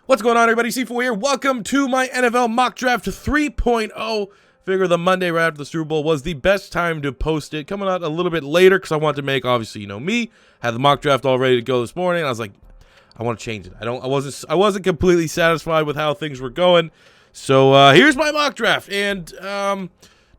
What's going on, everybody? C4 here. Welcome to my NFL Mock Draft 3.0. Figure the Monday right after the Super Bowl was the best time to post it. Coming out a little bit later because I wanted to make, obviously, you know me, had the mock draft all ready to go this morning. I was like, I want to change it. I wasn't completely satisfied with how things were going. So here's my mock draft, and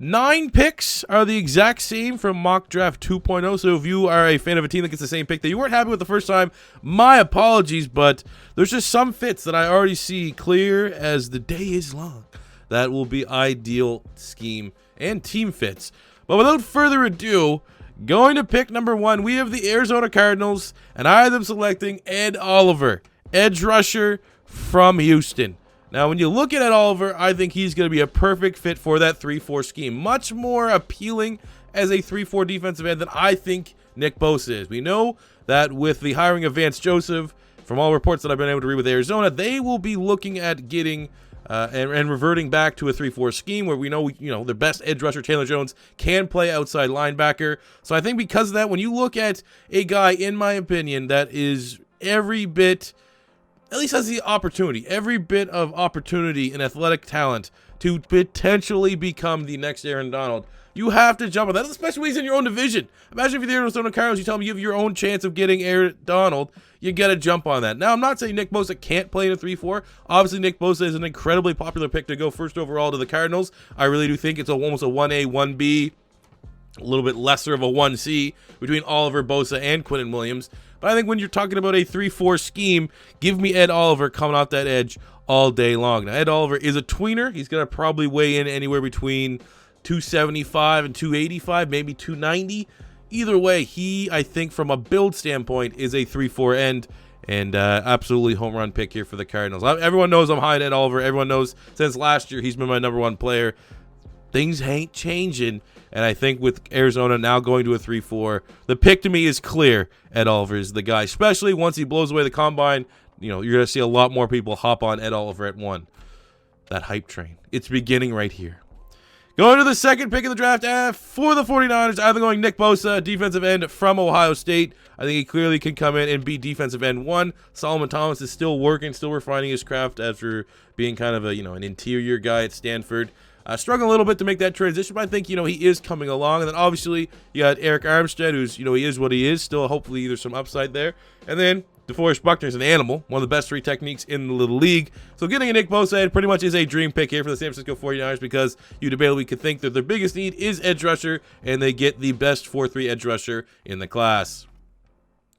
9 picks are the exact same from Mock Draft 2.0, so if you are a fan of a team that gets the same pick that you weren't happy with the first time, my apologies, but there's just some fits that I already see clear as the day is long. That will be ideal scheme and team fits. But without further ado, going to pick number 1, we have the Arizona Cardinals, and I have them selecting Ed Oliver, edge rusher from Houston. Now, when you look at Ed Oliver, I think he's going to be a perfect fit for that 3-4 scheme. Much more appealing as a 3-4 defensive end than I think Nick Bosa is. We know that with the hiring of Vance Joseph, from all reports that I've been able to read with Arizona, they will be looking at getting and reverting back to a 3-4 scheme where we know, their best edge rusher, Chandler Jones, can play outside linebacker. So I think because of that, when you look at a guy, in my opinion, that is every bit, at least has the opportunity, every bit of opportunity and athletic talent to potentially become the next Aaron Donald, you have to jump on that, especially when he's in your own division. Imagine if you're the Arizona Cardinals, you tell him you have your own chance of getting Aaron Donald, you got to jump on that. Now, I'm not saying Nick Bosa can't play in a 3-4. Obviously, Nick Bosa is an incredibly popular pick to go first overall to the Cardinals. I really do think it's almost a 1A, 1B, a little bit lesser of a 1C between Oliver, Bosa, and Quinnen Williams. But I think when you're talking about a 3-4 scheme, give me Ed Oliver coming off that edge all day long. Now, Ed Oliver is a tweener. He's going to probably weigh in anywhere between 275 and 285, maybe 290. Either way, he, I think, from a build standpoint, is a 3-4 end, and absolutely home run pick here for the Cardinals. Everyone knows I'm high on Ed Oliver. Everyone knows since last year he's been my #1 player. Things ain't changing, and I think with Arizona now going to a 3-4, the pick to me is clear. Ed Oliver is the guy, especially once he blows away the combine. You're going to see a lot more people hop on Ed Oliver at 1. That hype train, it's beginning right here. Going to the second pick of the draft for the 49ers, either going Nick Bosa, defensive end from Ohio State. I think he clearly can come in and be defensive end 1. Solomon Thomas is still working, still refining his craft after being kind of an interior guy at Stanford. Struggling a little bit to make that transition, but I think, he is coming along. And then obviously you got Eric Armstead, who's, he is what he is, still hopefully there's some upside there. And then DeForest Buckner is an animal, one of the best 3 techniques in the little league. So getting a Nick Bosa pretty much is a dream pick here for the San Francisco 49ers because you debatably could think that their biggest need is edge rusher, and they get the best 4-3 edge rusher in the class.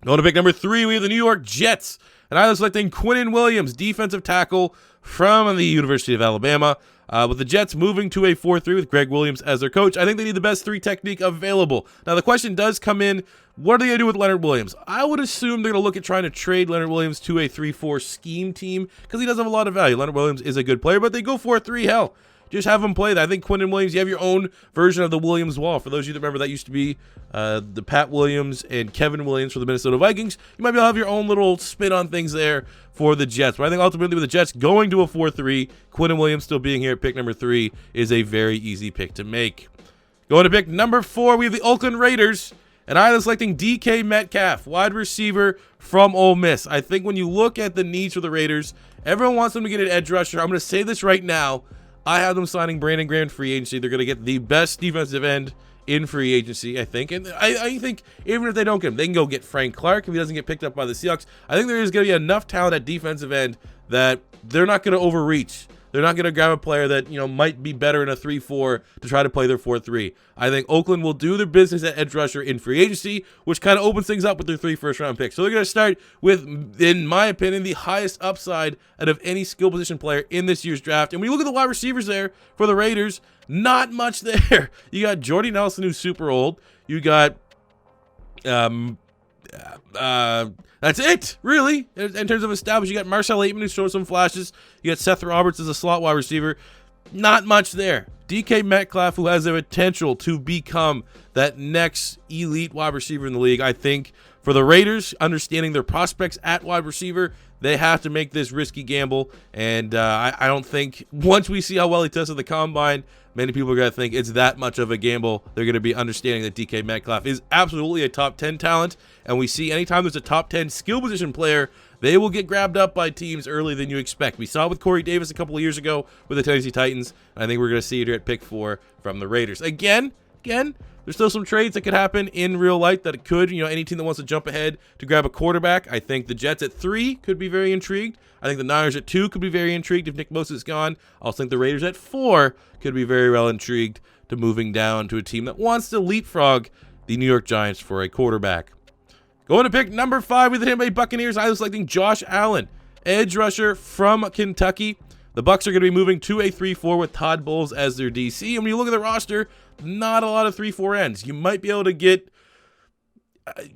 Going to pick number 3, we have the New York Jets. And I was selecting Quinnen Williams, defensive tackle from the University of Alabama. With the Jets moving to a 4-3 with Greg Williams as their coach, I think they need the best 3 technique available. Now, the question does come in, what are they going to do with Leonard Williams? I would assume they're going to look at trying to trade Leonard Williams to a 3-4 scheme team because he does have a lot of value. Leonard Williams is a good player, but they go 4-3, hell. Just have him play that. I think Quinnen Williams, you have your own version of the Williams wall. For those of you that remember, that used to be the Pat Williams and Kevin Williams for the Minnesota Vikings. You might be able to have your own little spin on things there for the Jets. But I think ultimately with the Jets going to a 4-3, Quinnen Williams still being here at pick number 3 is a very easy pick to make. Going to pick number 4, we have the Oakland Raiders. And I am selecting DK Metcalfe, wide receiver from Ole Miss. I think when you look at the needs for the Raiders, everyone wants them to get an edge rusher. I'm going to say this right now. I have them signing Brandon Graham in free agency. They're going to get the best defensive end in free agency, I think. And I think even if they don't get him, they can go get Frank Clark if he doesn't get picked up by the Seahawks. I think there is going to be enough talent at defensive end that they're not going to overreach. They're not going to grab a player that, might be better in a 3-4 to try to play their 4-3. I think Oakland will do their business at edge rusher in free agency, which kind of opens things up with their 3 first-round picks. So they're going to start with, in my opinion, the highest upside out of any skill position player in this year's draft. And when you look at the wide receivers there for the Raiders, not much there. You got Jordy Nelson, who's super old. You got that's it, really, in terms of established. You got Marcel Aitman, who's showing some flashes. You got Seth Roberts as a slot wide receiver. Not much there. DK Metcalfe, who has the potential to become that next elite wide receiver in the league. I think for the Raiders, understanding their prospects at wide receiver, they have to make this risky gamble. And I don't think once we see how well he tested the combine, many people are going to think it's that much of a gamble. They're going to be understanding that DK Metcalfe is absolutely a top 10 talent. And we see anytime there's a top 10 skill position player they will get grabbed up by teams earlier than you expect. We saw it with Corey Davis a couple of years ago with the Tennessee Titans. I think we're going to see it here at pick 4 from the Raiders. Again, there's still some trades that could happen in real life that it could, any team that wants to jump ahead to grab a quarterback. I think the Jets at 3 could be very intrigued. I think the Niners at 2 could be very intrigued if Nick Bosa is gone. I also think the Raiders at 4 could be very well intrigued to moving down to a team that wants to leapfrog the New York Giants for a quarterback. Going to pick number 5 with the Tampa Bay Buccaneers, I was selecting Josh Allen, edge rusher from Kentucky. The Bucs are going to be moving to a 3-4 with Todd Bowles as their DC. And when you look at the roster, not a lot of 3-4 ends. You might be able to get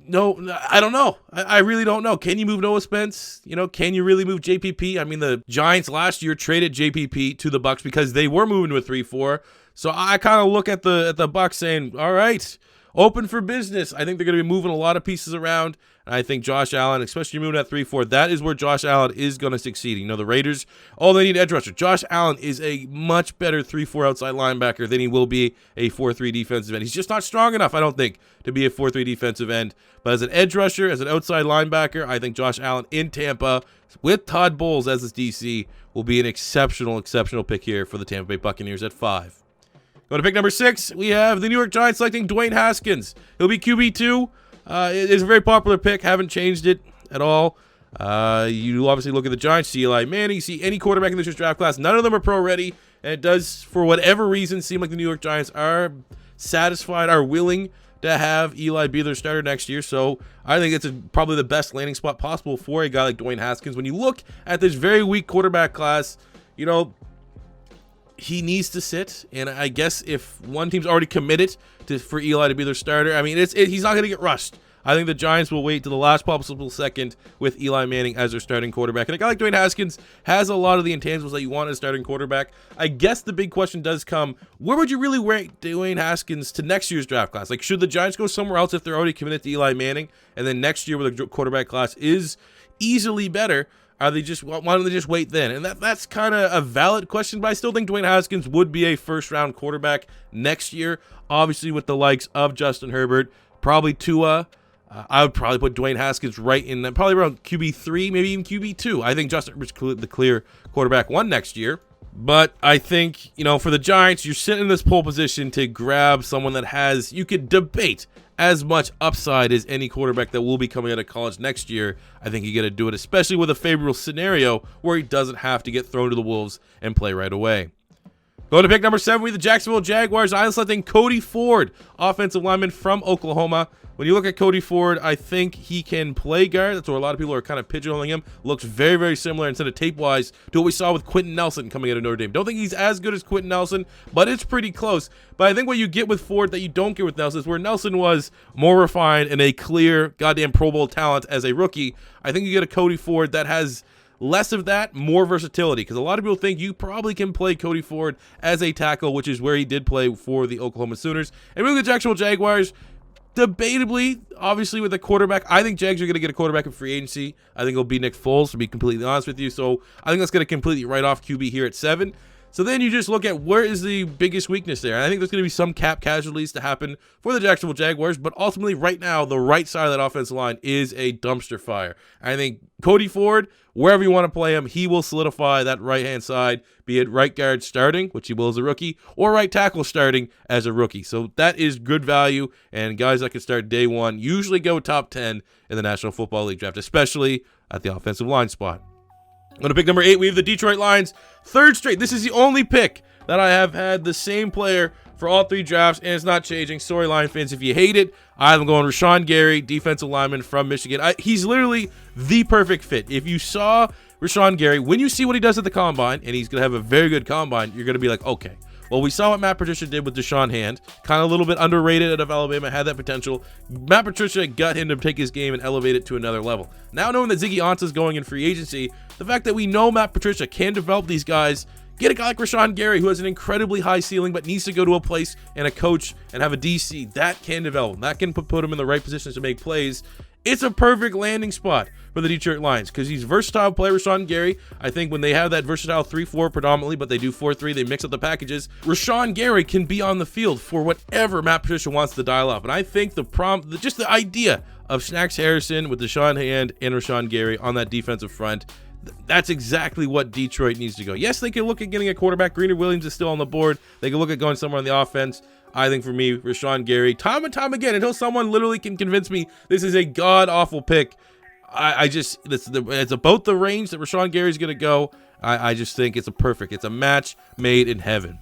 no, I don't know. I really don't know. Can you move Noah Spence? Can you really move JPP? I mean, the Giants last year traded JPP to the Bucs because they were moving to a 3-4. So I kind of look at the Bucs saying, all right, open for business. I think they're going to be moving a lot of pieces around. And I think Josh Allen, especially moving at 3-4, that is where Josh Allen is going to succeed. The Raiders, they need edge rusher. Josh Allen is a much better 3-4 outside linebacker than he will be a 4-3 defensive end. He's just not strong enough, I don't think, to be a 4-3 defensive end. But as an edge rusher, as an outside linebacker, I think Josh Allen in Tampa with Todd Bowles as his DC will be an exceptional pick here for the Tampa Bay Buccaneers at 5. Going to pick number 6, we have the New York Giants selecting Dwayne Haskins. He'll be QB2. It is a very popular pick. Haven't changed it at all. You obviously look at the Giants, see Eli Manning, see any quarterback in this year's draft class. None of them are pro-ready, and it does, for whatever reason, seem like the New York Giants are satisfied, are willing to have Eli be their starter next year. So I think it's probably the best landing spot possible for a guy like Dwayne Haskins. When you look at this very weak quarterback class, he needs to sit, and I guess if one team's already committed for Eli to be their starter, I mean, he's not going to get rushed. I think the Giants will wait to the last possible second with Eli Manning as their starting quarterback. And a guy like Dwayne Haskins has a lot of the intangibles that you want as a starting quarterback. I guess the big question does come, where would you really rank Dwayne Haskins to next year's draft class? Like, should the Giants go somewhere else if they're already committed to Eli Manning, and then next year where the quarterback class is easily better, why don't they just wait then? And that's kind of a valid question, but I still think Dwayne Haskins would be a first-round quarterback next year, obviously with the likes of Justin Herbert, probably Tua. I would probably put Dwayne Haskins right in that, probably around QB3, maybe even QB2. I think Justin Herbert's the clear quarterback 1 next year. But I think, for the Giants, you're sitting in this pole position to grab someone that you could debate as much upside as any quarterback that will be coming out of college next year. I think you got to do it, especially with a favorable scenario where he doesn't have to get thrown to the wolves and play right away. Going to pick number 7, we the Jacksonville Jaguars. I'm selecting Cody Ford, offensive lineman from Oklahoma. When you look at Cody Ford, I think he can play guard. That's where a lot of people are kind of pigeonholing him. Looks very, very similar instead of tape-wise to what we saw with Quentin Nelson coming out of Notre Dame. Don't think he's as good as Quentin Nelson, but it's pretty close. But I think what you get with Ford that you don't get with Nelson is where Nelson was more refined and a clear goddamn Pro Bowl talent as a rookie. I think you get a Cody Ford that has less of that, more versatility, because a lot of people think you probably can play Cody Ford as a tackle, which is where he did play for the Oklahoma Sooners. And really the Jacksonville Jaguars, debatably, obviously, with a quarterback, I think Jags are going to get a quarterback in free agency. I think it'll be Nick Foles, to be completely honest with you. So I think that's going to completely write off QB here at 7. So then you just look at where is the biggest weakness there. And I think there's going to be some cap casualties to happen for the Jacksonville Jaguars. But ultimately, right now, the right side of that offensive line is a dumpster fire. I think Cody Ford, wherever you want to play him, he will solidify that right-hand side, be it right guard starting, which he will as a rookie, or right tackle starting as a rookie. So that is good value, and guys that can start day 1 usually go top 10 in the National Football League draft, especially at the offensive line spot. I'm going to pick number 8. We have the Detroit Lions. 3rd straight. This is the only pick that I have had the same player for all 3 drafts, and it's not changing. Sorry, Lion fans, if you hate it. I'm going Rashon Gary, defensive lineman from Michigan. He's literally the perfect fit. If you saw Rashon Gary, when you see what he does at the Combine, and he's going to have a very good Combine, you're going to be like, okay. Well, we saw what Matt Patricia did with Deshaun Hand. Kind of a little bit underrated out of Alabama, had that potential. Matt Patricia got him to take his game and elevate it to another level. Now knowing that Ziggy Ansah is going in free agency, the fact that we know Matt Patricia can develop these guys, get a guy like Rashon Gary who has an incredibly high ceiling but needs to go to a place and a coach and have a DC that can develop him, that can put him in the right positions to make plays. It's a perfect landing spot for the Detroit Lions because he's a versatile player, Rashon Gary. I think when they have that versatile 3-4 predominantly, but they do 4-3, they mix up the packages. Rashon Gary can be on the field for whatever Matt Patricia wants to dial up. And I think just the idea of Snacks Harrison with Deshaun Hand and Rashon Gary on that defensive front, that's exactly what Detroit needs to go. Yes, they can look at getting a quarterback. Greener Williams is still on the board. They can look at going somewhere on the offense. I think for me, Rashon Gary, time and time again, until someone literally can convince me this is a god-awful pick, it's about the range that Rashon Gary is going to go. I just think it's a match made in heaven.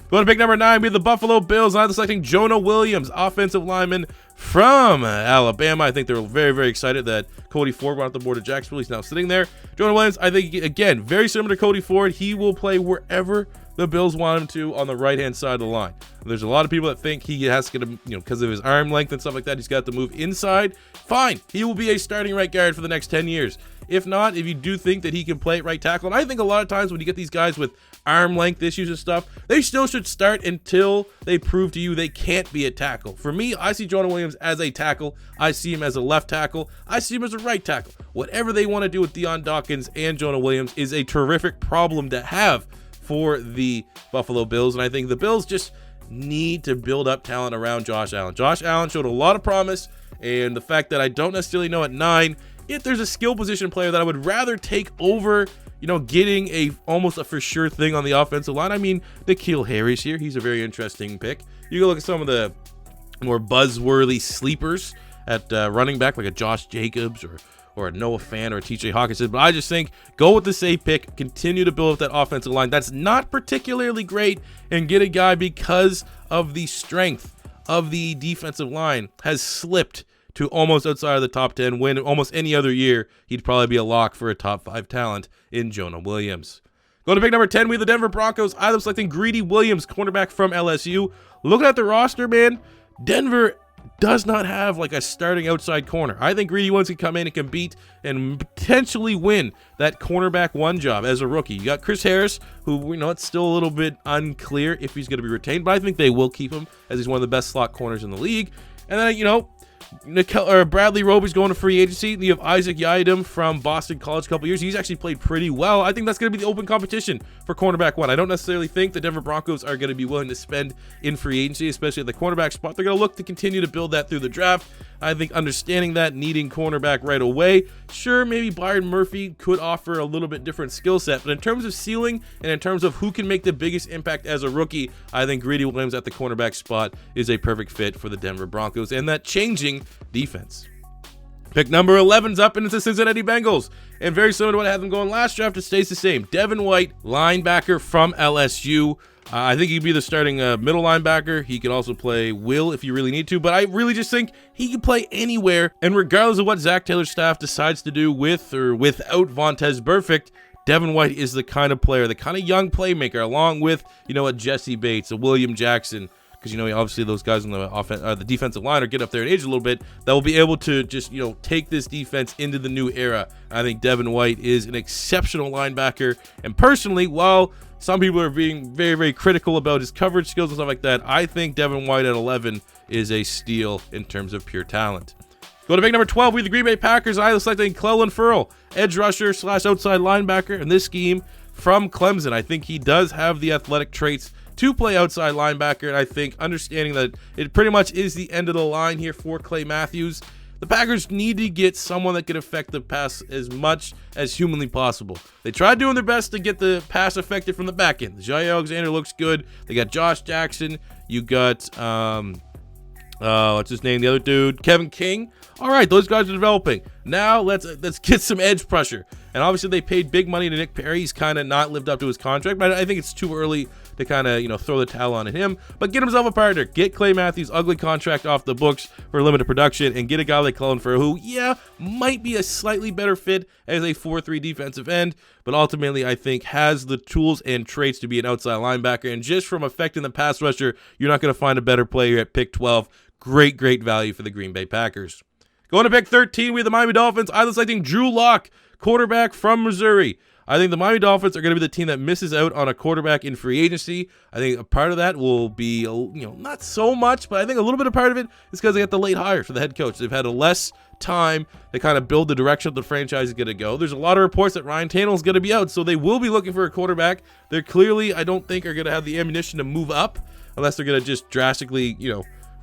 Going to pick number 9, we have the Buffalo Bills. I'm selecting Jonah Williams, offensive lineman from Alabama. I think they're very, very excited that Cody Ford went off the board of Jacksonville. He's now sitting there. Jonah Williams, I think, again, very similar to Cody Ford. He will play wherever the Bills want him to on the right-hand side of the line. There's a lot of people that think he has to, because of his arm length and stuff like that, he's got to move inside. Fine. He will be a starting right guard for the next 10 years. If not, if you do think that he can play at right tackle, and I think a lot of times when you get these guys with arm length issues and stuff, they still should start until they prove to you they can't be a tackle. For me, I see Jonah Williams as a tackle. I see him as a left tackle. I see him as a right tackle. Whatever they want to do with Deion Dawkins and Jonah Williams is a terrific problem to have for the Buffalo Bills, and I think the Bills just need to build up talent around Josh Allen. Josh Allen showed a lot of promise, and the fact that I don't necessarily know at 9 if there's a skill position player that I would rather take over, getting almost a for sure thing on the offensive line. I mean, N'Keal Harry's here. He's a very interesting pick. You can look at some of the more buzzworthy sleepers at running back, like a Josh Jacobs or a Noah Fant or a TJ Hawkinson, but I just think go with the safe pick, continue to build up that offensive line that's not particularly great, and get a guy because of the strength of the defensive line has slipped to almost outside of the top 10, when almost any other year he'd probably be a lock for a top 5 talent in Jonah Williams. Going to pick number 10, we have the Denver Broncos. I'm selecting Greedy Williams, cornerback from LSU. Looking at the roster, man, Denver does not have like a starting outside corner. I think Greedy Williams can come in and compete and potentially win that cornerback 1 job as a rookie. You got Chris Harris, who it's still a little bit unclear if he's going to be retained, but I think they will keep him as he's one of the best slot corners in the league. And then, Bradley Roby's going to free agency. You have Isaac Yiadom from Boston College a couple years. He's actually played pretty well. I think that's going to be the open competition for cornerback 1. I don't necessarily think the Denver Broncos are going to be willing to spend in free agency, especially at the cornerback spot. They're going to look to continue to build that through the draft. I think understanding that, needing cornerback right away, sure, maybe Byron Murphy could offer a little bit different skill set, but in terms of ceiling and in terms of who can make the biggest impact as a rookie, I think Greedy Williams at the cornerback spot is a perfect fit for the Denver Broncos and that changing defense. Pick number 11's up, and it's the Cincinnati Bengals. And very similar to what I had them going last draft, it stays the same. Devon White, linebacker from LSU. I think he could be the starting middle linebacker. He could also play will if you really need to, but I really just think he can play anywhere. And regardless of what Zach Taylor's staff decides to do with or without Vontaze Burfict, Devon White is the kind of player, the kind of young playmaker, along with, a Jesse Bates, a William Jackson, because, obviously those guys on the defensive line are getting up there in age a little bit, that will be able to just, take this defense into the new era. I think Devon White is an exceptional linebacker. And personally, while some people are being very, very critical about his coverage skills and stuff like that, I think Devon White at 11 is a steal in terms of pure talent. Go to pick number 12, we have the Green Bay Packers. I was selecting Clelin Ferrell, edge rusher / outside linebacker in this scheme from Clemson. I think he does have the athletic traits to play outside linebacker, and I think understanding that it pretty much is the end of the line here for Clay Matthews, the Packers need to get someone that can affect the pass as much as humanly possible. They tried doing their best to get the pass affected from the back end. Jair Alexander looks good. They got Josh Jackson. You got, what's his name? The other dude, Kevin King. All right, those guys are developing. Now let's get some edge pressure. And obviously they paid big money to Nick Perry. He's kind of not lived up to his contract, but I think it's too early to kind of, throw the towel on him. But get himself a partner. Get Clay Matthews' ugly contract off the books for limited production and get a guy like Clelin Ferrell, who, might be a slightly better fit as a 4-3 defensive end, but ultimately I think has the tools and traits to be an outside linebacker. And just from affecting the pass rusher, you're not going to find a better player at pick 12. Great value for the Green Bay Packers. Going to pick 13, we have the Miami Dolphins. I'm selecting Drew Lock, quarterback from Missouri. I think the Miami Dolphins are going to be the team that misses out on a quarterback in free agency. I think a part of that will be, not so much, but I think a little bit of part of it is because they got the late hire for the head coach. They've had a less time to kind of build the direction the franchise is going to go. There's a lot of reports that Ryan Tannehill is going to be out, so they will be looking for a quarterback. They're clearly, I don't think, are going to have the ammunition to move up unless they're going to just drastically,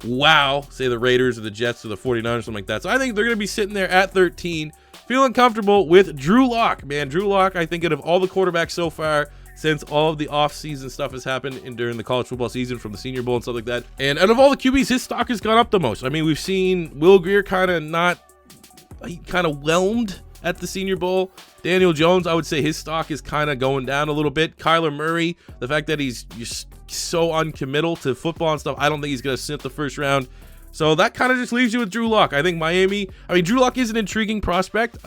wow, say the Raiders or the Jets or the 49ers or something like that. So I think they're going to be sitting there at 13, feeling comfortable with Drew Lock. Man, Drew Lock, I think out of all the quarterbacks so far, since all of the off-season stuff has happened during the college football season from the Senior Bowl and stuff like that. And out of all the QBs, his stock has gone up the most. I mean, we've seen Will Grier kind of whelmed at the Senior Bowl. Daniel Jones, I would say his stock is kind of going down a little bit. Kyler Murray, the fact that he's just so uncommittal to football and stuff, I don't think he's going to sit the first round. So that kind of just leaves you with Drew Lock. I think Drew Lock is an intriguing prospect.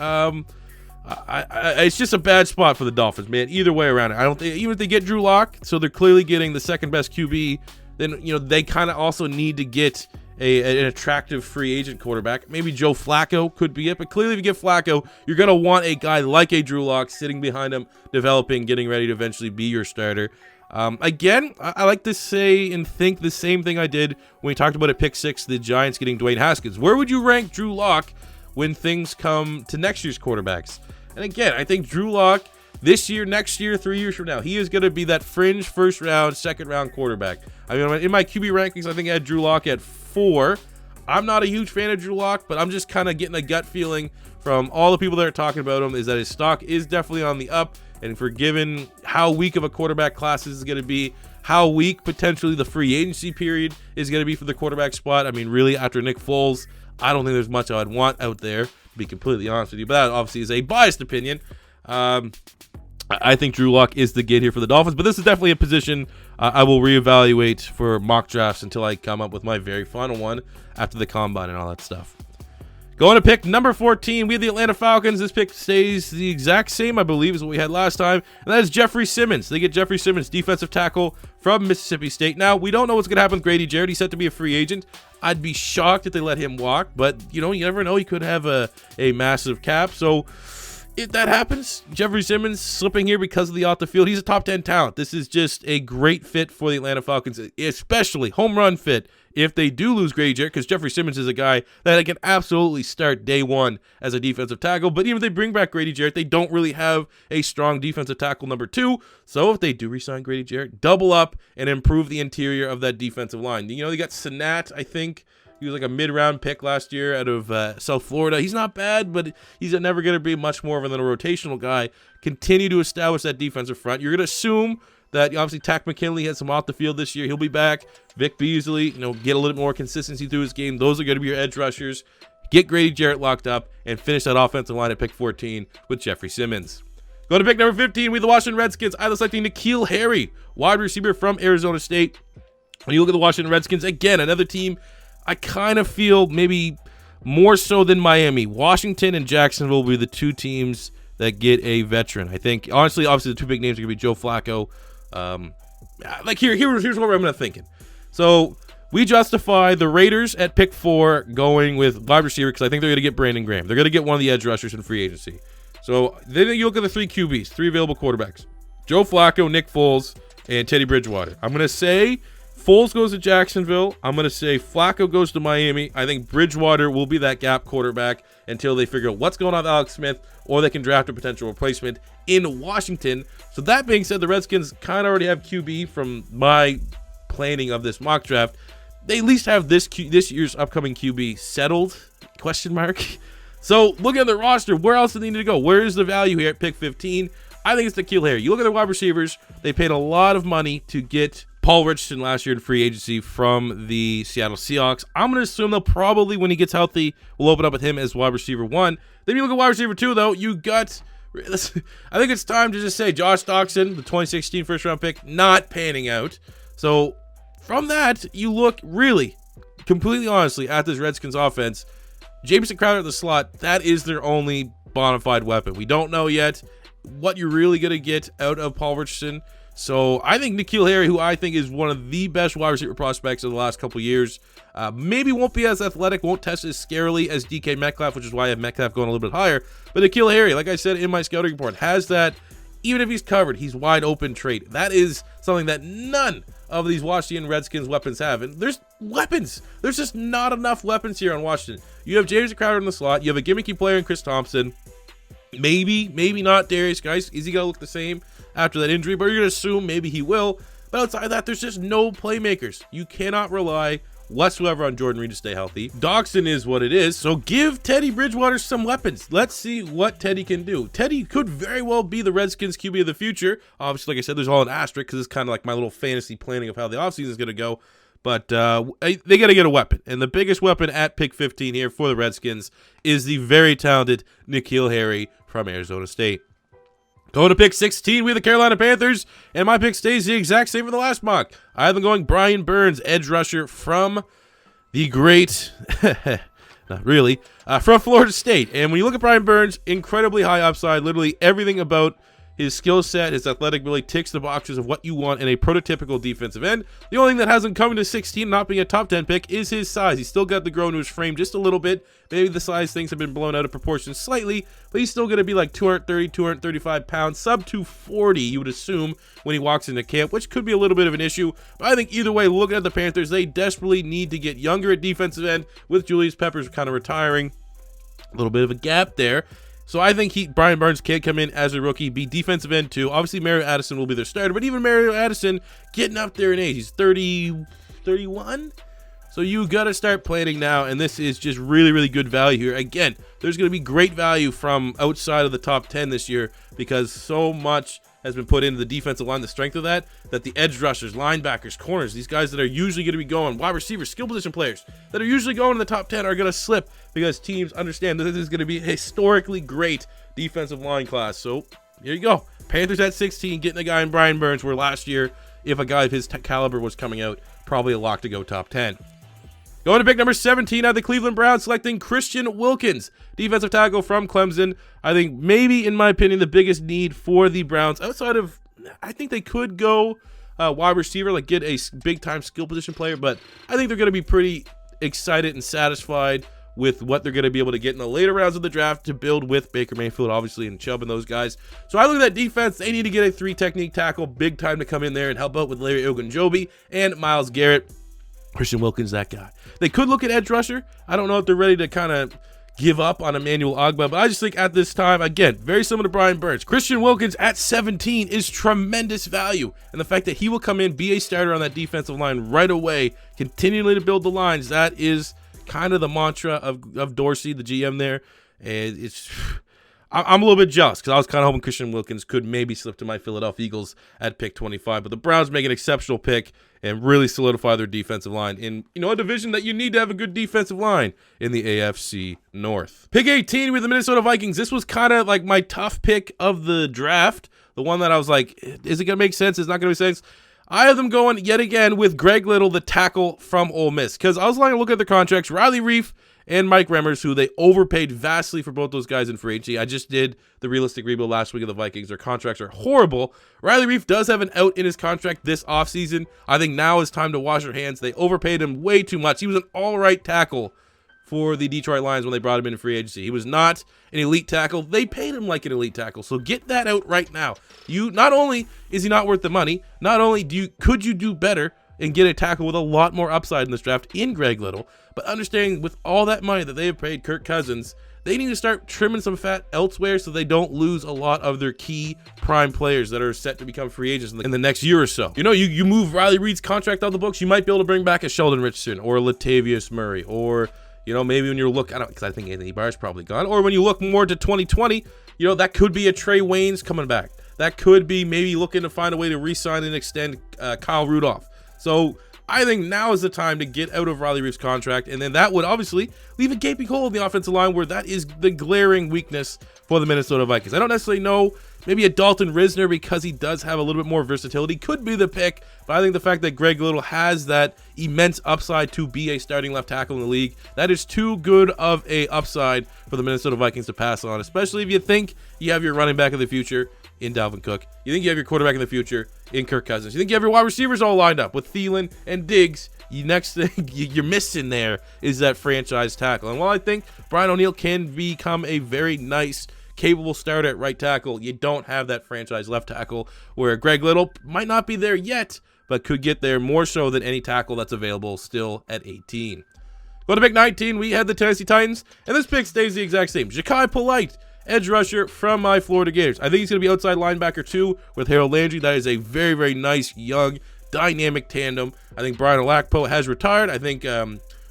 It's just a bad spot for the Dolphins, man. Either way around it, I don't think even if they get Drew Lock, so they're clearly getting the second best QB. Then they kind of also need to get an attractive free agent quarterback. Maybe Joe Flacco could be it, but clearly if you get Flacco, you're gonna want a guy like a Drew Lock sitting behind him, developing, getting ready to eventually be your starter. Again, I like to say and think the same thing I did when we talked about at pick 6, the Giants getting Dwayne Haskins. Where would you rank Drew Lock when things come to next year's quarterbacks? And again, I think Drew Lock this year, next year, 3 years from now, he is going to be that fringe first round, second round quarterback. I mean, in my QB rankings, I think I had Drew Lock at 4. I'm not a huge fan of Drew Lock, but I'm just kind of getting a gut feeling from all the people that are talking about him is that his stock is definitely on the up. And for given how weak of a quarterback class this is going to be, how weak potentially the free agency period is going to be for the quarterback spot. I mean, really, after Nick Foles, I don't think there's much I'd want out there, to be completely honest with you. But that obviously is a biased opinion. I think Drew Lock is the get here for the Dolphins, but this is definitely a position I will reevaluate for mock drafts until I come up with my very final one after the combine and all that stuff. Going to pick number 14, we have the Atlanta Falcons. This pick stays the exact same, I believe, as what we had last time, and that is Jeffrey Simmons. They get Jeffrey Simmons, defensive tackle from Mississippi State. Now, we don't know what's going to happen with Grady Jarrett. He's set to be a free agent. I'd be shocked if they let him walk, but, you never know. He could have a massive cap, so if that happens, Jeffrey Simmons slipping here because of the off the field, he's a top 10 talent. This is just a great fit for the Atlanta Falcons, especially home run fit if they do lose Grady Jarrett, because Jeffrey Simmons is a guy that can absolutely start day one as a defensive tackle. But even if they bring back Grady Jarrett, they don't really have a strong defensive tackle number 2. So if they do re-sign Grady Jarrett, double up and improve the interior of that defensive line. They got Sanat, I think. He was like a mid-round pick last year out of South Florida. He's not bad, but he's never going to be much more than a rotational guy. Continue to establish that defensive front. You're going to assume that obviously Tack McKinley had some off the field this year. He'll be back. Vic Beasley, get a little bit more consistency through his game. Those are going to be your edge rushers. Get Grady Jarrett locked up and finish that offensive line at pick 14 with Jeffrey Simmons. Go to pick number 15 with the Washington Redskins. Either selecting N'Keal Harry, wide receiver from Arizona State. When you look at the Washington Redskins, again, another team I kind of feel maybe more so than Miami. Washington and Jacksonville will be the two teams that get a veteran. I think, honestly, obviously the two big names are going to be Joe Flacco. Here's what I'm thinking. So we justify the Raiders at pick 4 going with wide receiver because I think they're going to get Brandon Graham. They're going to get one of the edge rushers in free agency. So then you look at the 3 QBs, 3 available quarterbacks. Joe Flacco, Nick Foles, and Teddy Bridgewater. I'm going to say Foles goes to Jacksonville. I'm going to say Flacco goes to Miami. I think Bridgewater will be that gap quarterback until they figure out what's going on with Alex Smith, or they can draft a potential replacement in Washington. So that being said, the Redskins kind of already have QB from my planning of this mock draft. They at least have this year's upcoming QB settled, ? So looking at the roster, where else do they need to go? Where is the value here at pick 15? I think it's N'Keal Harry. You look at the wide receivers, they paid a lot of money to get Paul Richardson last year in free agency from the Seattle Seahawks. I'm going to assume they'll probably, when he gets healthy, will open up with him as wide receiver 1. Then you look at wide receiver 2, though. I think it's time to just say Josh Doxson, the 2016 first-round pick, not panning out. So from that, you look really, completely honestly, at this Redskins offense. Jamison Crowder at the slot, that is their only bona fide weapon. We don't know yet what you're really going to get out of Paul Richardson. So I think N'Keal Harry, who I think is one of the best wide receiver prospects of the last couple of years, maybe won't be as athletic, won't test as scarily as DK Metcalfe, which is why I have Metcalfe going a little bit higher. But N'Keal Harry, like I said in my scouting report, has that, even if he's covered, he's wide open trait. That is something that none of these Washington Redskins weapons have. And there's weapons. There's just not enough weapons here on Washington. You have James Crowder in the slot. You have a gimmicky player in Chris Thompson. Maybe not Darius Geis. Is he going to look the same after that injury? But you're going to assume maybe he will. But outside of that, there's just no playmakers. You cannot rely whatsoever on Jordan Reed to stay healthy. Dawson is what it is, so give Teddy Bridgewater some weapons. Let's see what Teddy can do. Teddy could very well be the Redskins QB of the future. Obviously, like I said, there's all an asterisk because it's kind of like my little fantasy planning of how the offseason is going to go. But they got to get a weapon. And the biggest weapon at pick 15 here for the Redskins is the very talented N'Keal Harry from Arizona State. Going to pick 16, we have the Carolina Panthers, and my pick stays the exact same for the last mock. I have them going Brian Burns, edge rusher from the great, not really, from Florida State. And when you look at Brian Burns, incredibly high upside, literally everything about his skill set, his athletic ability ticks the boxes of what you want in a prototypical defensive end. The only thing that hasn't come into 16, not being a top 10 pick, is his size. He's still got the grow into his frame just a little bit. Maybe the size things have been blown out of proportion slightly, but he's still going to be like 230, 235 pounds, sub 240, you would assume, when he walks into camp, which could be a little bit of an issue. But I think either way, looking at the Panthers, they desperately need to get younger at defensive end, with Julius Peppers kind of retiring. A little bit of a gap there. So I think Brian Burns can come in as a rookie, be defensive end too. Obviously, Mario Addison will be their starter, but even Mario Addison getting up there in age. He's 31. So you got to start planning now, and this is just really, really good value here. Again, there's going to be great value from outside of the top 10 this year because so much has been put into the defensive line, the strength of that the edge rushers, linebackers, corners, these guys that are usually going to be going, wide receivers, skill position players that are usually going in the top 10 are going to slip because teams understand that this is going to be a historically great defensive line class. So here you go. Panthers at 16, getting a guy in Brian Burns, where last year, if a guy of his caliber was coming out, probably a lock to go top 10. Going to pick number 17 out of the Cleveland Browns, selecting Christian Wilkins, defensive tackle from Clemson. I think maybe, in my opinion, the biggest need for the Browns, outside of, I think they could go wide receiver, like get a big-time skill position player, but I think they're going to be pretty excited and satisfied with what they're going to be able to get in the later rounds of the draft to build with Baker Mayfield, obviously, and Chubb and those guys. So I look at that defense. They need to get a 3-technique tackle, big time to come in there and help out with Larry Ogunjobi and Myles Garrett. Christian Wilkins, that guy. They could look at edge rusher. I don't know if they're ready to kind of give up on Emmanuel Ogbah, but I just think at this time, again, very similar to Brian Burns, Christian Wilkins at 17 is tremendous value. And the fact that he will come in, be a starter on that defensive line right away, continually to build the lines, that is kind of the mantra of Dorsey, the GM there. And I'm a little bit jealous because I was kind of hoping Christian Wilkins could maybe slip to my Philadelphia Eagles at pick 25, but the Browns make an exceptional pick and really solidify their defensive line in, a division that you need to have a good defensive line in the AFC North. Pick 18 with the Minnesota Vikings. This was kind of like my tough pick of the draft, the one that I was like, is it going to make sense? It's not going to make sense. I have them going yet again with Greg Little, the tackle from Ole Miss, because I was like, look at their contracts. Riley Reiff and Mike Remmers, who they overpaid vastly for both those guys in free agency. I just did the realistic rebuild last week of the Vikings. Their contracts are horrible. Riley Reiff does have an out in his contract this offseason. I think now is time to wash your hands. They overpaid him way too much. He was an all-right tackle for the Detroit Lions when they brought him in free agency. He was not an elite tackle. They paid him like an elite tackle. So get that out right now. Not only is he not worth the money, not only could you do better and get a tackle with a lot more upside in this draft in Greg Little, but understanding with all that money that they have paid Kirk Cousins, they need to start trimming some fat elsewhere so they don't lose a lot of their key prime players that are set to become free agents in the next year or so. You move Riley Reid's contract out of the books, you might be able to bring back a Sheldon Richardson or a Latavius Murray, or maybe when you look, because I think Anthony Barr's probably gone, or when you look more to 2020, that could be a Trey Waynes coming back. That could be maybe looking to find a way to re-sign and extend Kyle Rudolph. So I think now is the time to get out of Riley Reiff's contract, and then that would obviously leave a gaping hole in the offensive line where that is the glaring weakness for the Minnesota Vikings. I don't necessarily know, maybe a Dalton Risner, because he does have a little bit more versatility, could be the pick, but I think the fact that Greg Little has that immense upside to be a starting left tackle in the league, that is too good of a upside for the Minnesota Vikings to pass on, especially if you think you have your running back of the future in Dalvin Cook. You think you have your quarterback in the future in Kirk Cousins. You think you have your wide receivers all lined up with Thielen and Diggs. Next thing you're missing there is that franchise tackle. And while I think Brian O'Neill can become a very nice, capable starter at right tackle, you don't have that franchise left tackle where Greg Little might not be there yet, but could get there more so than any tackle that's available still at 18. Go to pick 19, we had the Tennessee Titans, and this pick stays the exact same. Ja'Kai Polite, edge rusher from my Florida Gators. I think he's going to be outside linebacker too with Harold Landry. That is a very, very nice, young, dynamic tandem. I think Brian Olakpo has retired. I think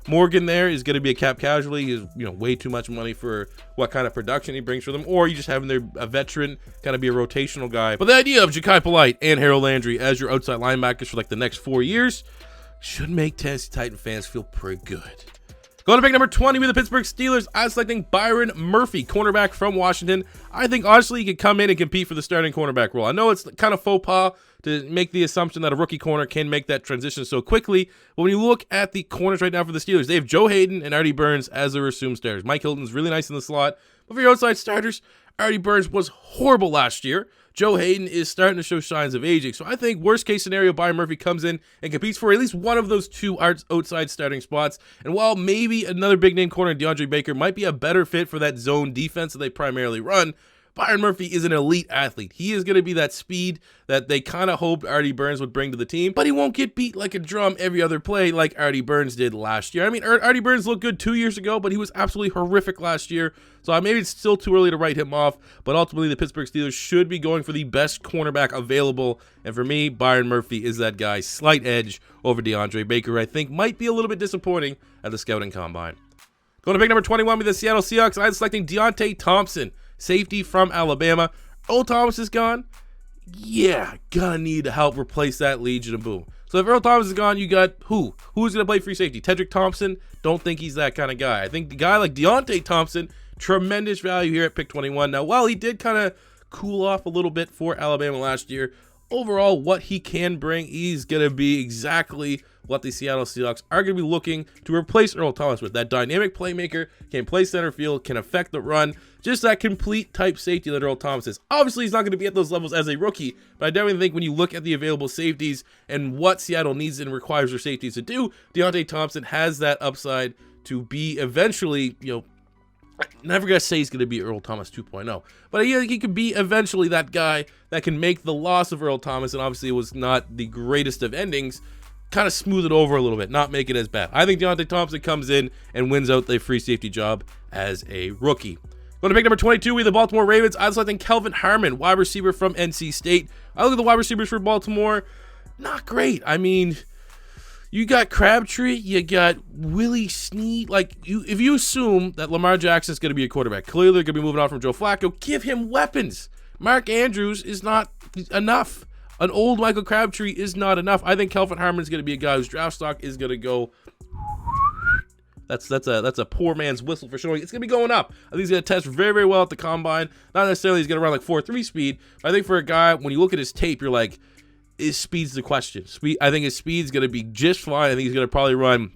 Morgan there is going to be a cap casualty. He's way too much money for what kind of production he brings for them, or you just having a veteran kind of be a rotational guy. But the idea of Ja'Kai Polite and Harold Landry as your outside linebackers for like the next 4 years should make Tennessee Titan fans feel pretty good. Going to pick number 20 with the Pittsburgh Steelers. I'm selecting Byron Murphy, cornerback from Washington. I think, honestly, he could come in and compete for the starting cornerback role. I know it's kind of faux pas to make the assumption that a rookie corner can make that transition so quickly, but when you look at the corners right now for the Steelers, they have Joe Hayden and Artie Burns as their assumed starters. Mike Hilton's really nice in the slot, but for your outside starters, Artie Burns was horrible last year. Joe Hayden is starting to show signs of aging. So I think worst case scenario, Byron Murphy comes in and competes for at least one of those two outside starting spots. And while maybe another big name corner, DeAndre Baker, might be a better fit for that zone defense that they primarily run, Byron Murphy is an elite athlete. He is going to be that speed that they kind of hoped Artie Burns would bring to the team, but he won't get beat like a drum every other play like Artie Burns did last year. I mean, Artie Burns looked good 2 years ago, but he was absolutely horrific last year. So maybe it's still too early to write him off, but ultimately the Pittsburgh Steelers should be going for the best cornerback available. And for me, Byron Murphy is that guy. Slight edge over DeAndre Baker, I think might be a little bit disappointing at the scouting combine. Going to pick number 21 with the Seattle Seahawks. I'm selecting Deonte Thompson, safety from Alabama. Earl Thomas is gone. Yeah, gonna need to help replace that Legion of Boom. So if Earl Thomas is gone, you got who? Who's gonna play free safety? Tedrick Thompson? Don't think he's that kind of guy. I think the guy like Deonte Thompson, tremendous value here at pick 21. Now, while he did kind of cool off a little bit for Alabama last year, overall, what he can bring, he's gonna be exactly what the Seattle Seahawks are going to be looking to replace Earl Thomas with. That dynamic playmaker, can play center field, can affect the run, just that complete type safety that Earl Thomas is. Obviously, he's not going to be at those levels as a rookie, but I definitely think when you look at the available safeties and what Seattle needs and requires their safeties to do, Deonte Thompson has that upside to be eventually, I'm never going to say he's going to be Earl Thomas 2.0, but he could be eventually that guy that can make the loss of Earl Thomas, and obviously it was not the greatest of endings, kind of smooth it over a little bit, not make it as bad. I think Deonte Thompson comes in and wins out the free safety job as a rookie. Going to pick number 22, we have the Baltimore Ravens. I'm selecting Kelvin Harmon, wide receiver from NC State. I look at the wide receivers for Baltimore, not great. I mean, you got Crabtree, you got Willie Snead. If you assume that Lamar Jackson is going to be a quarterback, clearly they're going to be moving on from Joe Flacco. Give him weapons. Mark Andrews is not enough. An old Michael Crabtree is not enough. I think Kelvin Harmon is going to be a guy whose draft stock is going to go. That's a poor man's whistle for showing it's going to be going up. I think he's going to test very, very well at the combine. Not necessarily he's going to run like 4.3 speed, but I think for a guy, when you look at his tape, you're like, his speed's the question. I think his speed's going to be just fine. I think he's going to probably run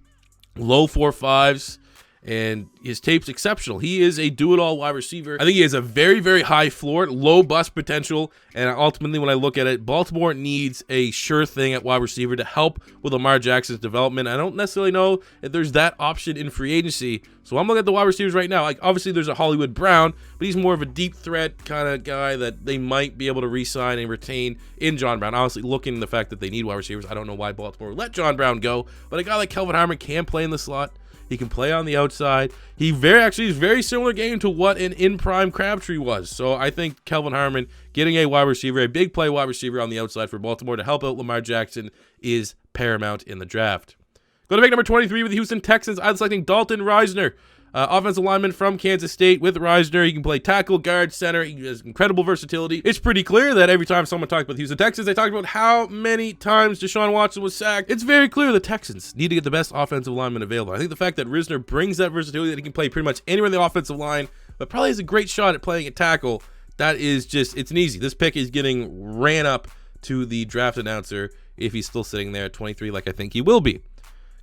low 4.5s. And his tape's exceptional. He is a do-it-all wide receiver. I think he has a very, very high floor, low bust potential, and ultimately when I look at it, Baltimore needs a sure thing at wide receiver to help with Lamar Jackson's development. I don't necessarily know if there's that option in free agency, so I'm looking at the wide receivers right now. Obviously there's a Hollywood Brown, but he's more of a deep threat kind of guy that they might be able to re-sign and retain in John Brown. Honestly, looking at the fact that they need wide receivers, I don't know why Baltimore let John Brown go, but a guy like Kelvin Harmon can play in the slot. He can play on the outside. He's very similar game to what an in-prime Crabtree was. So I think Kelvin Harmon getting a wide receiver, a big play wide receiver on the outside for Baltimore to help out Lamar Jackson is paramount in the draft. Go to pick number 23 with the Houston Texans. I'm selecting Dalton Reisner, offensive lineman from Kansas State. With Reisner, he can play tackle, guard, center. He has incredible versatility. It's pretty clear that every time someone talks about the Houston Texans, they talk about how many times Deshaun Watson was sacked. It's very clear the Texans need to get the best offensive lineman available. I think the fact that Reisner brings that versatility, that he can play pretty much anywhere in the offensive line, but probably has a great shot at playing at tackle, that is just, it's an easy. This pick is getting ran up to the draft announcer if he's still sitting there at 23 like I think he will be.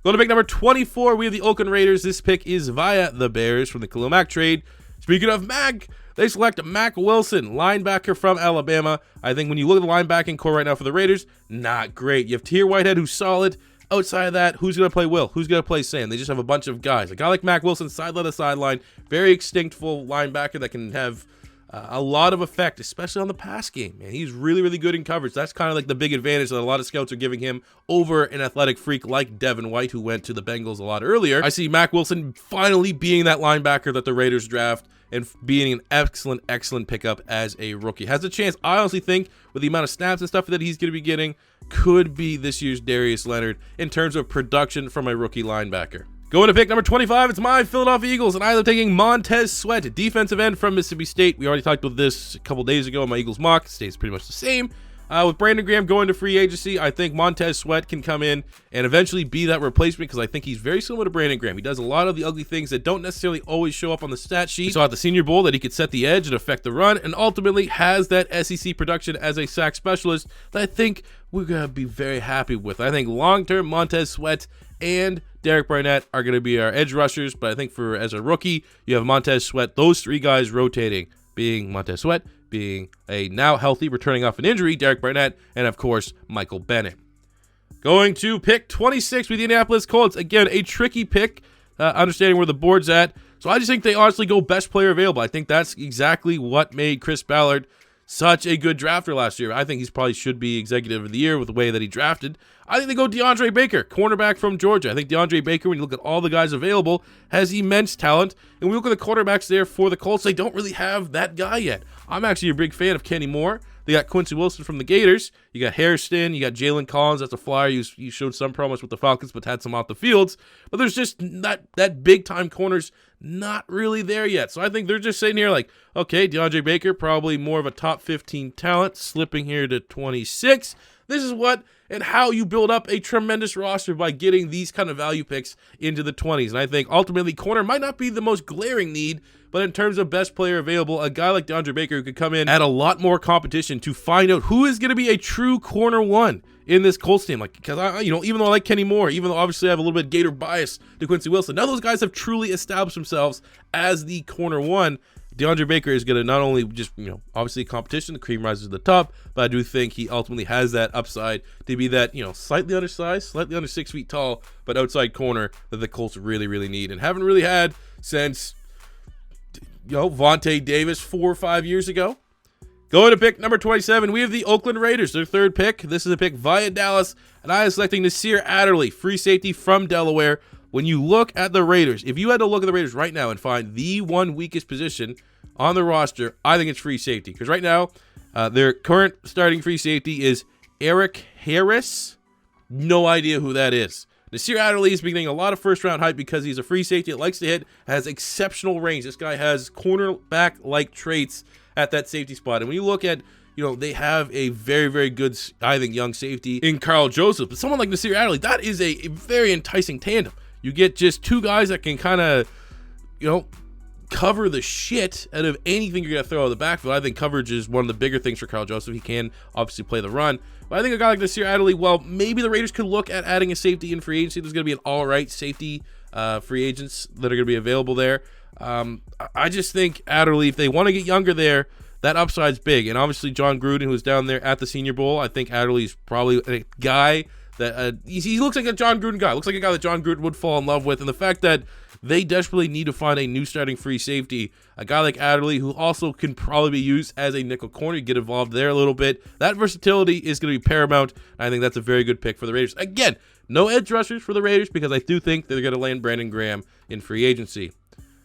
Going to pick number 24, we have the Oakland Raiders. This pick is via the Bears from the Khalil Mack trade. Speaking of Mack, they select Mack Wilson, linebacker from Alabama. I think when you look at the linebacking core right now for the Raiders, not great. You have Tahir Whitehead, who's solid. Outside of that, who's going to play Will? Who's going to play Sam? They just have a bunch of guys. A guy like Mack Wilson, sideline to sideline, very extinct full linebacker that can have a lot of effect, especially on the pass game, man. He's really, really good in coverage. That's kind of like the big advantage that a lot of scouts are giving him over an athletic freak like Devon White, who went to the Bengals a lot earlier. I see Mack Wilson finally being that linebacker that the Raiders draft and being an excellent, excellent pickup as a rookie. Has a chance, I honestly think, with the amount of snaps and stuff that he's going to be getting, could be this year's Darius Leonard in terms of production from a rookie linebacker. Going to pick number 25, it's my Philadelphia Eagles, and I am taking Montez Sweat, defensive end from Mississippi State. We already talked about this a couple days ago in my Eagles mock. It stays pretty much the same. With Brandon Graham going to free agency, I think Montez Sweat can come in and eventually be that replacement because I think he's very similar to Brandon Graham. He does a lot of the ugly things that don't necessarily always show up on the stat sheet. We saw at the Senior Bowl that he could set the edge and affect the run, and ultimately has that SEC production as a sack specialist that I think we're going to be very happy with. I think long-term Montez Sweat and Derek Barnett are going to be our edge rushers, but I think as a rookie, you have Montez Sweat, those three guys rotating, being Montez Sweat, being a now healthy, returning off an injury, Derek Barnett, and of course, Michael Bennett. Going to pick 26 with the Annapolis Colts. Again, a tricky pick, understanding where the board's at. So I just think they honestly go best player available. I think that's exactly what made Chris Ballard such a good drafter last year. I think he probably should be executive of the year with the way that he drafted. I think they go DeAndre Baker, cornerback from Georgia. I think DeAndre Baker, when you look at all the guys available, has immense talent. And when we look at the quarterbacks there for the Colts, they don't really have that guy yet. I'm actually a big fan of Kenny Moore. They got Quincy Wilson from the Gators. You got Hairston. You got Jalen Collins. That's a flyer. He showed some promise with the Falcons, but had some off the fields. But there's just that big-time corners not really there yet. So I think they're just sitting here like, okay, DeAndre Baker, probably more of a top 15 talent, slipping here to 26. This is what and how you build up a tremendous roster by getting these kind of value picks into the 20s. And I think ultimately corner might not be the most glaring need, but in terms of best player available, a guy like DeAndre Baker who could come in at a lot more competition to find out who is going to be a true corner one in this Colts team. Like, because even though I like Kenny Moore, even though obviously I have a little bit of Gator bias to Quincy Wilson, none of those guys have truly established themselves as the corner one. DeAndre Baker is going to not only just, obviously competition, the cream rises to the top, but I do think he ultimately has that upside to be that, slightly undersized, slightly under 6 feet tall, but outside corner that the Colts really, really need and haven't really had since, Vontae Davis 4 or 5 years ago. Going to pick number 27, we have the Oakland Raiders, their third pick. This is a pick via Dallas, and I am selecting Nasir Adderley, free safety from Delaware. When you look at the Raiders, if you had to look at the Raiders right now and find the one weakest position on the roster, I think it's free safety. Because right now, their current starting free safety is Eric Harris. No idea who that is. Nasir Adderley is getting a lot of first-round hype because he's a free safety. It likes to hit, has exceptional range. This guy has cornerback-like traits at that safety spot. And when you look at, they have a very, very good, I think, young safety in Carl Joseph. But someone like Nasir Adderley, that is a very enticing tandem. You get just two guys that can kind of, cover the shit out of anything you're going to throw out of the backfield. I think coverage is one of the bigger things for Carl Joseph. He can obviously play the run. But I think a guy like Nasir Adderley, well, maybe the Raiders could look at adding a safety in free agency. There's going to be an all-right safety free agents that are going to be available there. I just think Adderley, if they want to get younger there, that upside's big. And obviously John Gruden, who was down there at the Senior Bowl, I think Adderley's probably a guy that he looks like a John Gruden guy. Looks like a guy that John Gruden would fall in love with. And the fact that they desperately need to find a new starting free safety, a guy like Adderley, who also can probably be used as a nickel corner, get involved there a little bit. That versatility is going to be paramount. I think that's a very good pick for the Raiders. Again, no edge rushers for the Raiders because I do think they're going to land Brandon Graham in free agency.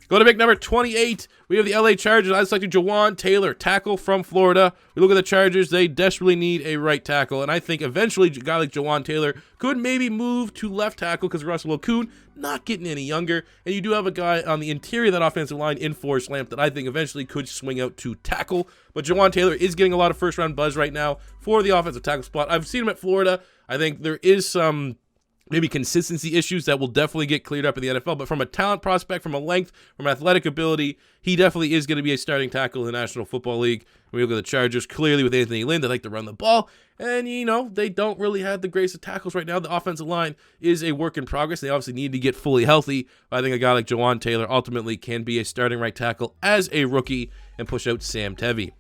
Go to pick number 28. We have the LA Chargers. I selected Jawan Taylor, tackle from Florida. We look at the Chargers. They desperately need a right tackle, and I think eventually a guy like Jawan Taylor could maybe move to left tackle because Russell Okung not getting any younger, and you do have a guy on the interior of that offensive line in Forrest Lamp that I think eventually could swing out to tackle. But Jawan Taylor is getting a lot of first-round buzz right now for the offensive tackle spot. I've seen him at Florida. I think there is some maybe consistency issues that will definitely get cleared up in the NFL, but from a talent prospect, from a length, from athletic ability, he definitely is going to be a starting tackle in the National Football League. We look at the Chargers, clearly with Anthony Lynn, they like to run the ball, and they don't really have the greatest of tackles right now. The offensive line is a work in progress. They obviously need to get fully healthy, but I think a guy like Jawan Taylor ultimately can be a starting right tackle as a rookie and push out Sam Tevy.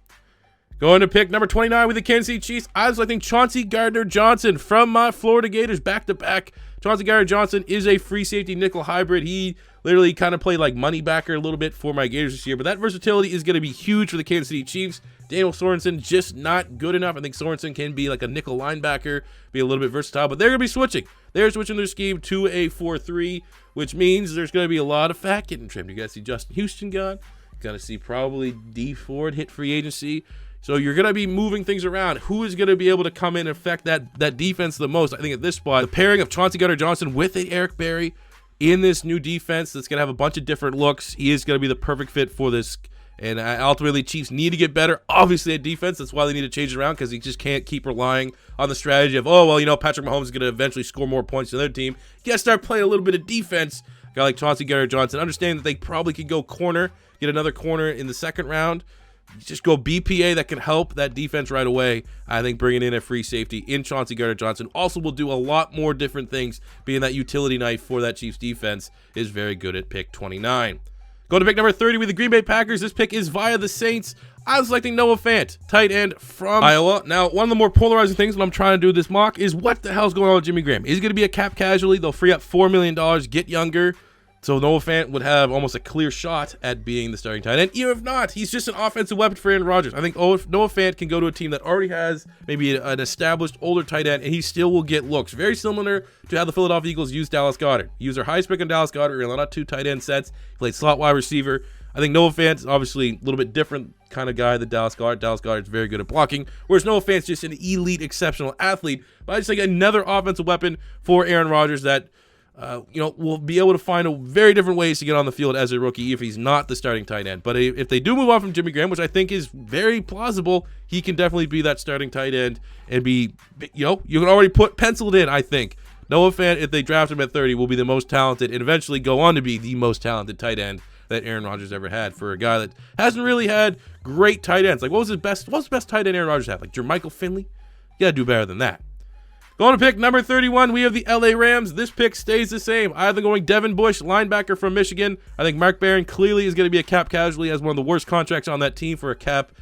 Going to pick number 29 with the Kansas City Chiefs, I was selecting Chauncey Gardner-Johnson from my Florida Gators back-to-back. Chauncey Gardner-Johnson is a free safety nickel hybrid. He literally kind of played like money backer a little bit for my Gators this year, but that versatility is going to be huge for the Kansas City Chiefs. Daniel Sorensen just not good enough. I think Sorensen can be like a nickel linebacker, be a little bit versatile, but they're going to be switching. They're switching their scheme to a 4-3, which means there's going to be a lot of fat getting trimmed. You got to see Justin Houston gone. You got to see probably D Ford hit free agency. So you're going to be moving things around. Who is going to be able to come in and affect that defense the most? I think at this spot, the pairing of Chauncey Gardner-Johnson with a Eric Berry in this new defense that's going to have a bunch of different looks, he is going to be the perfect fit for this. And ultimately, Chiefs need to get better, obviously, at defense. That's why they need to change it around, because he just can't keep relying on the strategy of, oh, well, you know, Patrick Mahomes is going to eventually score more points than their team. You got to start playing a little bit of defense. A guy like Chauncey Gardner-Johnson, understand that they probably could go corner, get another corner in the second round. Just go BPA that can help that defense right away. I think bringing in a free safety in Chauncey Gardner-Johnson also will do a lot more different things. Being that utility knife for that Chiefs defense is very good at pick 29. Going to pick number 30 with the Green Bay Packers. This pick is via the Saints. I was selecting Noah Fant, tight end from Iowa. Now, one of the more polarizing things when I'm trying to do this mock is what the hell's going on with Jimmy Graham? Is he going to be a cap casualty? They'll free up $4 million, get younger. So Noah Fant would have almost a clear shot at being the starting tight end. Even if not, he's just an offensive weapon for Aaron Rodgers. I think Noah Fant can go to a team that already has maybe an established older tight end, and he still will get looks. Very similar to how the Philadelphia Eagles use Dallas Goedert. Use their highest pick on Dallas Goedert. Ran out 2 tight end sets. He played slot wide receiver. I think Noah Fant's obviously a little bit different kind of guy than Dallas Goedert. Dallas Goedert's very good at blocking, whereas Noah Fant's just an elite, exceptional athlete. But I just think another offensive weapon for Aaron Rodgers that will be able to find very different ways to get on the field as a rookie if he's not the starting tight end. But if they do move on from Jimmy Graham, which I think is very plausible, he can definitely be that starting tight end and be, you can already put penciled in, I think. Noah Fant, if they draft him at 30, will be the most talented and eventually go on to be the most talented tight end that Aaron Rodgers ever had, for a guy that hasn't really had great tight ends. Like, what was the best tight end Aaron Rodgers had? Like Jermichael Finley? You gotta do better than that. Going to pick number 31, we have the LA Rams. This pick stays the same. Either going Devin Bush, linebacker from Michigan. I think Mark Barron clearly is going to be a cap casualty, has one of the worst contracts on that team for a cap.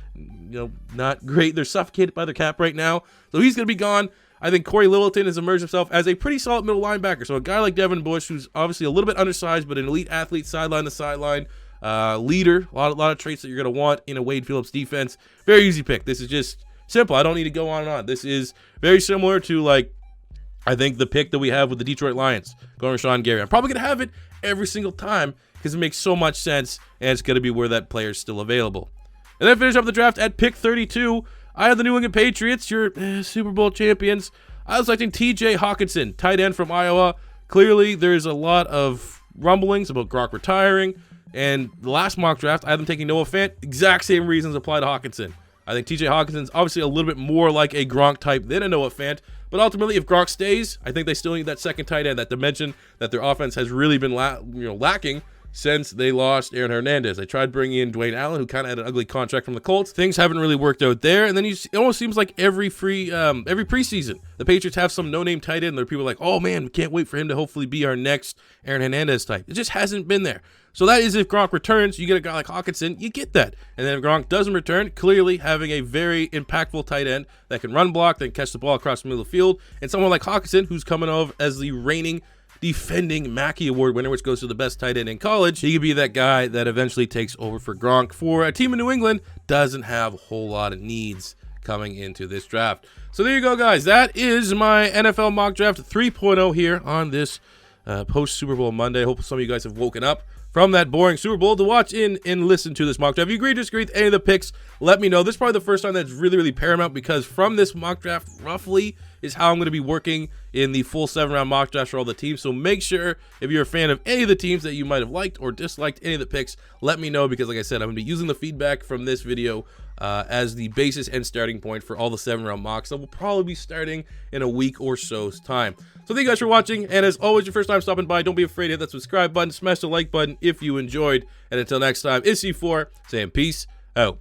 Not great. They're suffocated by their cap right now. So he's going to be gone. I think Corey Littleton has emerged himself as a pretty solid middle linebacker. So a guy like Devin Bush, who's obviously a little bit undersized, but an elite athlete, sideline to sideline, leader, a lot of traits that you're going to want in a Wade Phillips defense. Very easy pick. This is just simple. I don't need to go on and on. This is very similar to, I think the pick that we have with the Detroit Lions, going Rashon Gary. I'm probably going to have it every single time because it makes so much sense, and it's going to be where that player is still available. And then finish up the draft at pick 32. I have the New England Patriots, your Super Bowl champions. I was selecting TJ Hawkinson, tight end from Iowa. Clearly, there's a lot of rumblings about Gronk retiring, and the last mock draft, I had them taking Noah Fant. Exact same reasons apply to Hawkinson. I think TJ Hawkinson's obviously a little bit more like a Gronk type than a Noah Fant, but ultimately, if Gronk stays, I think they still need that second tight end, that dimension that their offense has really been lacking since they lost Aaron Hernandez. They tried bringing in Dwayne Allen, who kind of had an ugly contract from the Colts. Things haven't really worked out there, and then it almost seems like every preseason, the Patriots have some no-name tight end. There are people like, oh man, we can't wait for him to hopefully be our next Aaron Hernandez type. It just hasn't been there. So that is if Gronk returns, you get a guy like Hawkinson, you get that. And then if Gronk doesn't return, clearly having a very impactful tight end that can run block, then catch the ball across the middle of the field, and someone like Hawkinson, who's coming over as the reigning defending Mackey Award winner, which goes to the best tight end in college, he could be that guy that eventually takes over for Gronk for a team in New England doesn't have a whole lot of needs coming into this draft. So there you go, guys. That is my NFL mock draft 3.0 here on this post-Super Bowl Monday. Hope some of you guys have woken up from that boring Super Bowl to watch in and listen to this mock draft. If you agree or disagree with any of the picks, let me know. This is probably the first time that's really, really paramount, because from this mock draft, roughly is how I'm going to be working in the full 7-round mock draft for all the teams. So make sure, if you're a fan of any of the teams that you might have liked or disliked any of the picks, let me know, because like I said, I'm going to be using the feedback from this video as the basis and starting point for all the 7-round mocks that will probably be starting in a week or so's time. So thank you guys for watching, and as always, your first time stopping by, don't be afraid to hit that subscribe button, smash the like button if you enjoyed, and until next time, it's C4 saying peace out.